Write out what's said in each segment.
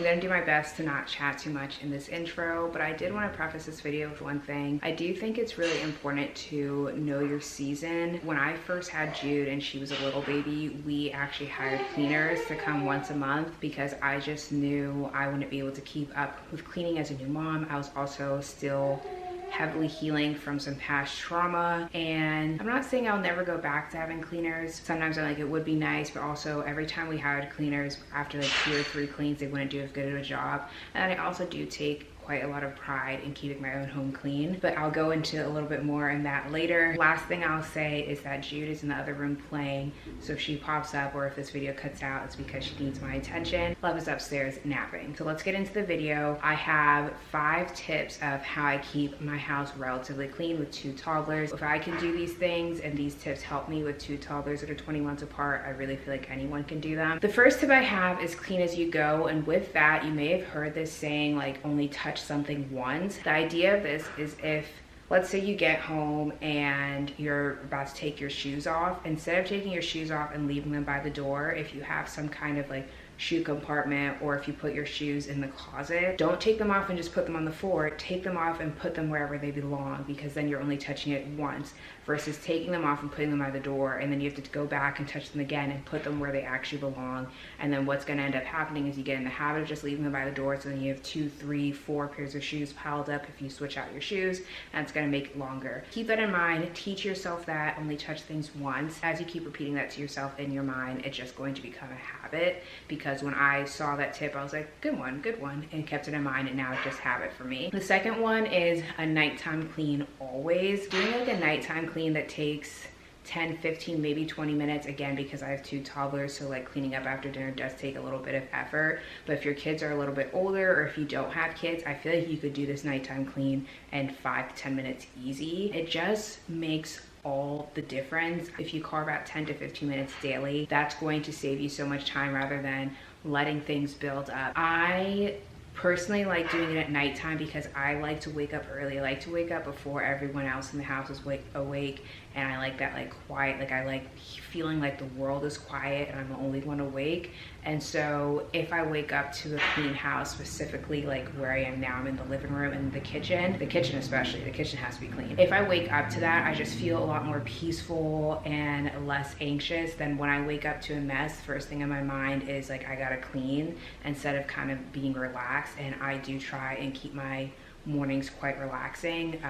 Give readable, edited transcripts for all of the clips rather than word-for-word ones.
I'm gonna do my best to not chat too much in this intro, but I did want to preface this video with one thing. I do think it's really important to know your season. When I first had Jude and she was a little baby, we actually hired cleaners to come once a month because I just knew I wouldn't be able to keep up with cleaning as a new mom. I was also still heavily healing from some past trauma, and I'm not saying I'll never go back to having cleaners. Sometimes I'm like, it would be nice, but also every time we hired cleaners, after like 2 or 3 cleans, they wouldn't do as good of a job. And I also do take quite a lot of pride in keeping my own home clean, but I'll go into a little bit more in that later. Last thing I'll say is that Jude is in the other room playing, so if she pops up or if this video cuts out, it's because she needs my attention. Love is upstairs napping. So let's get into the video. I have 5 tips of how I keep my house relatively clean with 2 toddlers. If I can do these things and these tips help me with 2 toddlers that are 20 months apart, I really feel like anyone can do them. The first tip I have is clean as you go, and with that, you may have heard this saying like only touch something once. The idea of this is, if let's say you get home and you're about to take your shoes off, instead of taking your shoes off and leaving them by the door, if you have some kind of like shoe compartment, or if you put your shoes in the closet, don't take them off and just put them on the floor. Take them off and put them wherever they belong, because then you're only touching it once, versus taking them off and putting them by the door, and then you have to go back and touch them again and put them where they actually belong. And then what's going to end up happening is you get in the habit of just leaving them by the door, so then you have 2, 3, 4 pairs of shoes piled up if you switch out your shoes, and it's going to make it longer. Keep that in mind. Teach yourself that only touch things once. As you keep repeating that to yourself in your mind, it's just going to become a habit, because when I saw that tip, I was like, good one, and kept it in mind, and now it's just habit for me. The second one is a nighttime clean always. Doing like a nighttime clean that takes 10, 15, maybe 20 minutes, again, because I have 2 toddlers, so like cleaning up after dinner does take a little bit of effort. But if your kids are a little bit older, or if you don't have kids, I feel like you could do this nighttime clean in 5 to 10 minutes easy. It just makes all the difference. If you carve out 10 to 15 minutes daily, that's going to save you so much time rather than letting things build up. I personally like doing it at nighttime because I like to wake up early. I like to wake up before everyone else in the house is awake, and I like that like quiet, like I like feeling like the world is quiet and I'm the only one awake. And so if I wake up to a clean house, specifically like where I am now, I'm in the living room and the kitchen especially, the kitchen has to be clean. If I wake up to that, I just feel a lot more peaceful and less anxious than when I wake up to a mess. First thing in my mind is like, I gotta clean, instead of kind of being relaxed. And I do try and keep my mornings quite relaxing,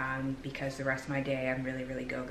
because the rest of my day I'm really go.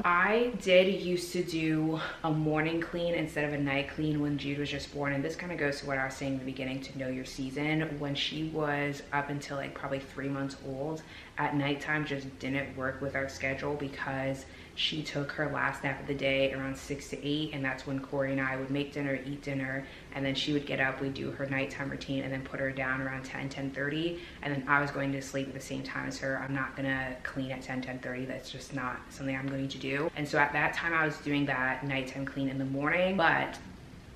I did used to do a morning clean instead of a night clean when Jude was just born, and this kind of goes to what I was saying in the beginning, to know your season. When she was up until like probably 3 months old, at nighttime just didn't work with our schedule, because she took her last nap of the day around 6 to 8, and that's when Corey and I would make dinner, eat dinner, and then she would get up, we'd do her nighttime routine, and then put her down around 10:30, and then I was going to sleep at the same time as her. I'm not gonna clean at 10:30. That's just not something I'm going to do. And so at that time I was doing that nighttime clean in the morning, but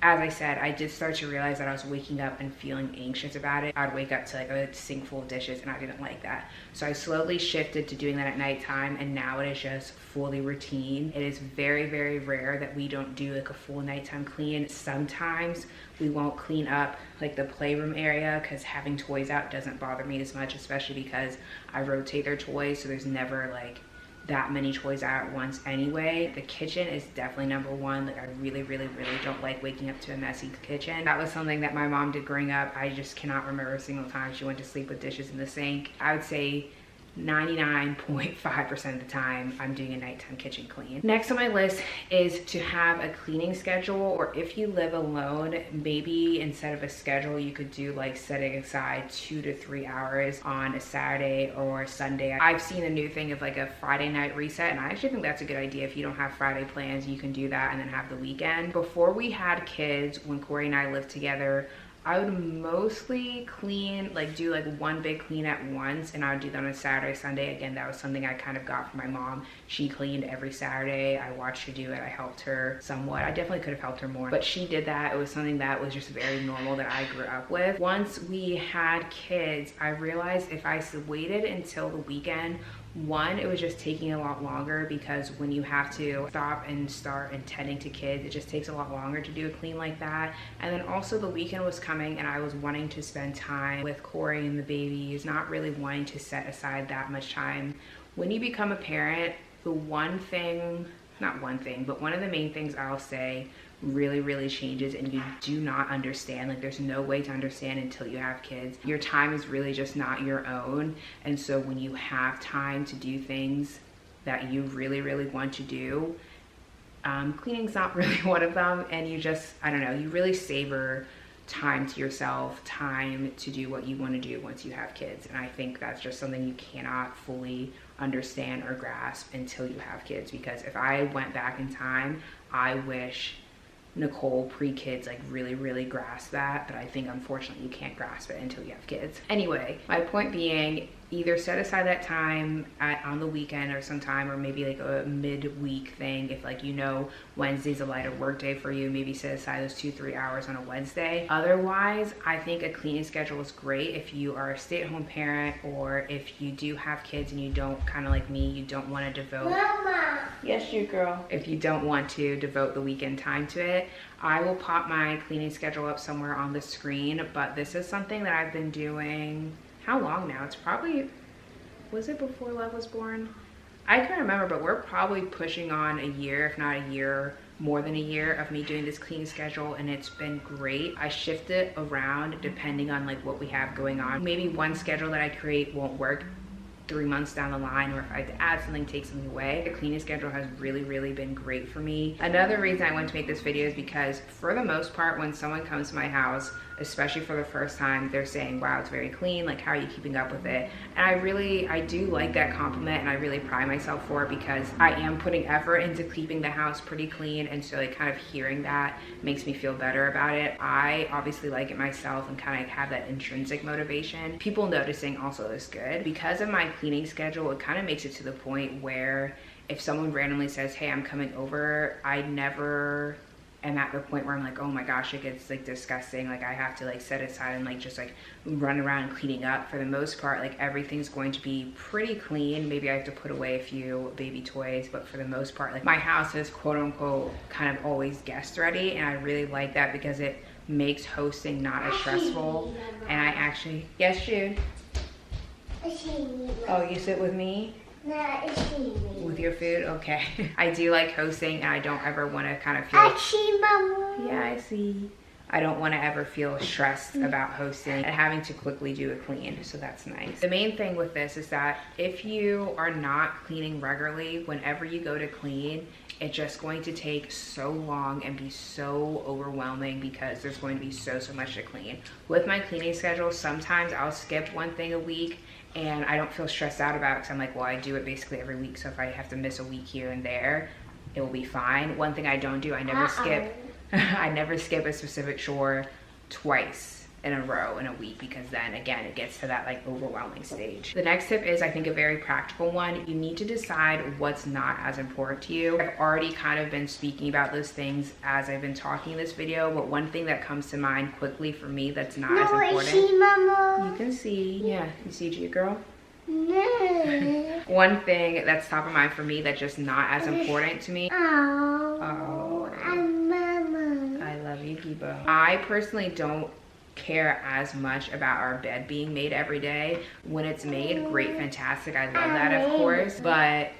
as I said, I did start to realize that I was waking up and feeling anxious about it. I'd wake up to like a sink full of dishes, and I didn't like that. So I slowly shifted to doing that at nighttime, and now it is just fully routine. It is very rare that we don't do like a full nighttime clean. Sometimes we won't clean up like the playroom area, because having toys out doesn't bother me as much, especially because I rotate their toys, so there's never like that many toys out at once anyway. The kitchen is definitely number one. Like I really don't like waking up to a messy kitchen. That was something that my mom did growing up. I just cannot remember a single time she went to sleep with dishes in the sink. I would say 99.5% of the time I'm doing a nighttime kitchen clean. Next on my list is to have a cleaning schedule, or if you live alone, maybe instead of a schedule, you could do like setting aside 2 to 3 hours on a Saturday or Sunday. I've seen a new thing of like a Friday night reset, and I actually think that's a good idea. If you don't have Friday plans, you can do that and then have the weekend. Before we had kids, when Corey and I lived together, I would mostly clean, like do like one big clean at once, and I would do that on a Saturday, Sunday. Again, that was something I kind of got from my mom. She cleaned every Saturday. I watched her do it. I helped her somewhat. I definitely could have helped her more, but she did that. It was something that was just very normal that I grew up with. Once we had kids, I realized if I waited until the weekend One, it was just taking a lot longer because when you have to stop and start and tending to kids, it just takes a lot longer to do a clean like that. And then also the weekend was coming and I was wanting to spend time with Corey and the babies, not really wanting to set aside that much time. When you become a parent, the one thing, not one thing, but one of the main things I'll say really changes, and you do not understand, like there's no way to understand until you have kids. Your time is really just not your own, and so when you have time to do things that you really want to do, cleaning's not really one of them, and you just, I don't know, you really savor time to yourself, time to do what you want to do once you have kids. And I think that's just something you cannot fully understand or grasp until you have kids, because if I went back in time, I wish Nicole pre-kids like really grasped that, but I think unfortunately you can't grasp it until you have kids. Anyway, my point being, either set aside that time on the weekend or sometime, or maybe like a midweek thing. If like, you know, Wednesday's a lighter work day for you, maybe set aside those 2-3 hours on a Wednesday. Otherwise, I think a cleaning schedule is great if you are a stay-at-home parent, or if you do have kids and you don't, kind of like me, you don't want to devote. Mama. Yes, you girl. If you don't want to devote the weekend time to it, I will pop my cleaning schedule up somewhere on the screen, but this is something that I've been doing, how long now? It's probably, was it before Love was born? I can't remember, but we're probably pushing on a year, if not a year, more than a year of me doing this cleaning schedule, and it's been great. I shift it around depending on like what we have going on. Maybe one schedule that I create won't work 3 months down the line, or if I have to add something, take something away. The cleaning schedule has really been great for me. Another reason I wanted to make this video is because for the most part, when someone comes to my house, especially for the first time, they're saying, wow, it's very clean, like how are you keeping up with it? And I do like that compliment, and I really pride myself for it, because I am putting effort into keeping the house pretty clean, and so like kind of hearing that makes me feel better about it. I obviously like it myself and kind of have that intrinsic motivation. People noticing also is good. Because of my cleaning schedule, it kind of makes it to the point where if someone randomly says, hey, I'm coming over, I never am at the point where I'm like, oh my gosh, it gets like disgusting, like I have to like set aside and like just like run around cleaning up. For the most part, like everything's going to be pretty clean. Maybe I have to put away a few baby toys, but for the most part, like my house is quote unquote kind of always guest ready, and I really like that because it makes hosting not as stressful. And I actually, yes, Jude? Oh, you sit with me? With your food? Okay. I do like hosting, and I don't ever want to kind of feel... Yeah, I see. I don't want to ever feel stressed about hosting and having to quickly do a clean, so that's nice. The main thing with this is that if you are not cleaning regularly, whenever you go to clean, it's just going to take so long and be so overwhelming because there's going to be so much to clean. With my cleaning schedule, sometimes I'll skip one thing a week, and I don't feel stressed out about it because I'm like, well, I do it basically every week, so if I have to miss a week here and there, it will be fine. One thing I don't do, I never skip I never skip a specific chore twice in a row in a week, because then again it gets to that like overwhelming stage. The next tip is, I think, a very practical one. You need to decide what's not as important to you. I've already kind of been speaking about those things as I've been talking in this video, but one thing that comes to mind quickly for me that's not as important. You can see, yeah, you see G girl? No. One thing that's top of mind for me that's just not as important to me. Oh, Mama. I love you, Gibo. I personally don't care as much about our bed being made every day. When it's made, great, fantastic. I love that, of course. But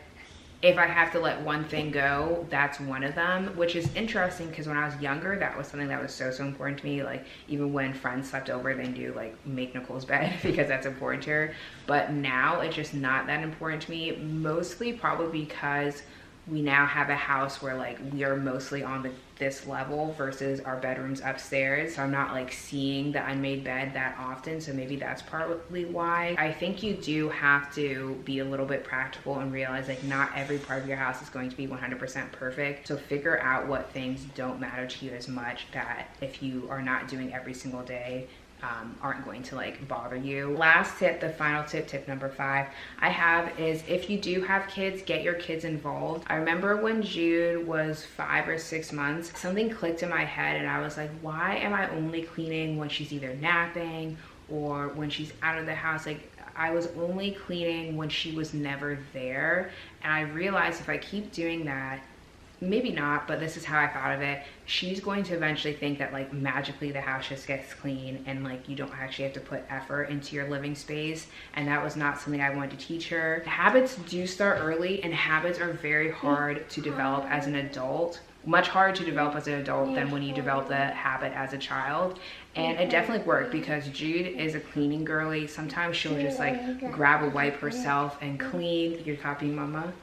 if I have to let one thing go, that's one of them, which is interesting because when I was younger, that was something that was so important to me. Like even when friends slept over, they do like make Nicole's bed because that's important to her. But now it's just not that important to me, mostly probably because we now have a house where like we are mostly on this level versus our bedrooms upstairs. So I'm not like seeing the unmade bed that often. So maybe that's partly why. I think you do have to be a little bit practical and realize like not every part of your house is going to be 100% perfect. So figure out what things don't matter to you as much, that if you are not doing every single day, aren't going to like bother you. Last tip, the final tip, tip number 5 I have is, if you do have kids, get your kids involved. I remember when Jude was 5 or 6 months, something clicked in my head and I was like, why am I only cleaning when she's either napping or when she's out of the house? Like, I was only cleaning when she was never there. And I realized if I keep doing that, maybe not, but this is how I thought of it, she's going to eventually think that like magically the house just gets clean and like you don't actually have to put effort into your living space. And that was not something I wanted to teach her. Habits do start early, and habits are very hard to develop as an adult. Much harder to develop as an adult than when you develop the habit as a child. And it definitely worked because Jude is a cleaning girly. Sometimes she'll just like grab a wipe herself and clean. You're copying mama?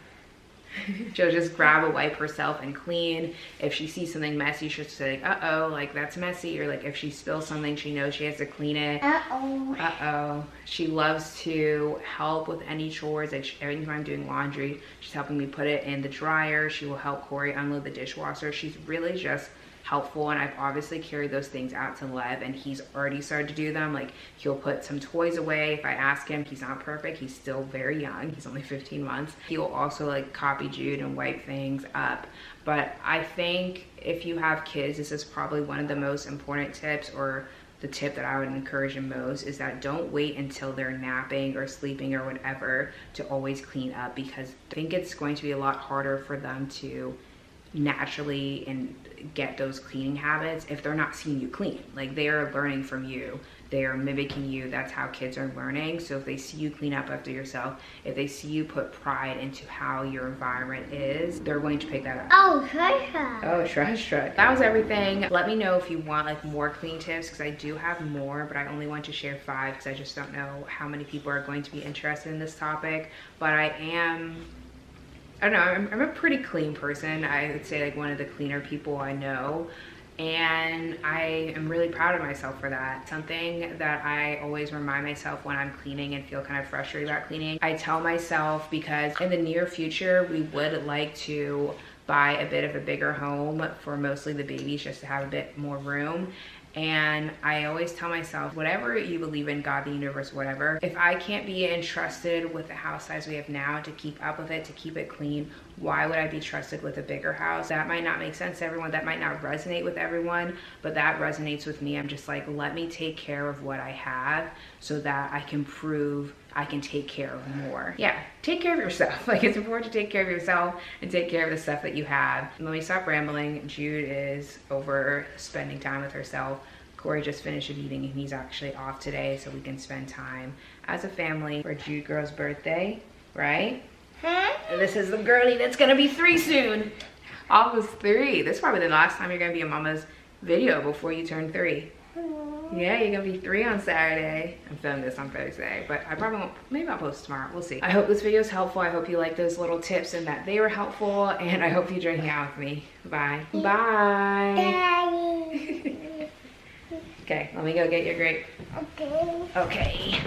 She'll just grab a wipe herself and clean. If she sees something messy, she'll say like, uh-oh, like that's messy. Or like if she spills something, she knows she has to clean it. Uh-oh. Uh-oh. She loves to help with any chores. Like every time I'm doing laundry, she's helping me put it in the dryer. She will help Corey unload the dishwasher. She's really just helpful, and I've obviously carried those things out to Lev, and he's already started to do them. Like he'll put some toys away if I ask him. He's not perfect, he's still very young, he's only 15 months. He will also like copy Jude and wipe things up. But I think if you have kids, this is probably one of the most important tips, or the tip that I would encourage them most, is that don't wait until they're napping or sleeping or whatever to always clean up, because I think it's going to be a lot harder for them to naturally and get those cleaning habits if they're not seeing you clean. Like they are learning from you, they are mimicking you. That's how kids are learning. So if they see you clean up after yourself, if they see you put pride into how your environment is, they're going to pick that up. Oh, shrug. Oh, shrug. That was everything. Let me know if you want like more clean tips, because I do have more, but I only want to share 5 because I just don't know how many people are going to be interested in this topic. But I don't know, I'm a pretty clean person. I would say like one of the cleaner people I know. And I am really proud of myself for that. Something that I always remind myself when I'm cleaning and feel kind of frustrated about cleaning, I tell myself, because in the near future, we would like to buy a bit of a bigger home for mostly the babies, just to have a bit more room. And I always tell myself, whatever you believe in, God, the universe, whatever, if I can't be entrusted with the house size we have now to keep up with it, to keep it clean, why would I be trusted with a bigger house? That might not make sense to everyone. That might not resonate with everyone, but that resonates with me. I'm just like, let me take care of what I have so that I can prove I can take care of more. Yeah, take care of yourself. Like it's important to take care of yourself and take care of the stuff that you have. Let me stop rambling. Jude is over spending time with herself. Corey just finished eating and he's actually off today, so we can spend time as a family for Jude girl's birthday, right? Huh? And this is the girlie that's gonna be 3 soon. Almost 3. This is probably the last time you're gonna be in mama's video before you turn 3. Yeah, you're gonna be 3 on Saturday. I'm filming this on Thursday, but I probably won't, maybe I'll post tomorrow, we'll see. I hope this video is helpful. I hope you like those little tips and that they were helpful, and I hope you enjoyed hanging out with me. Bye. Bye. Daddy. Okay, let me go get your grape. Okay. Okay.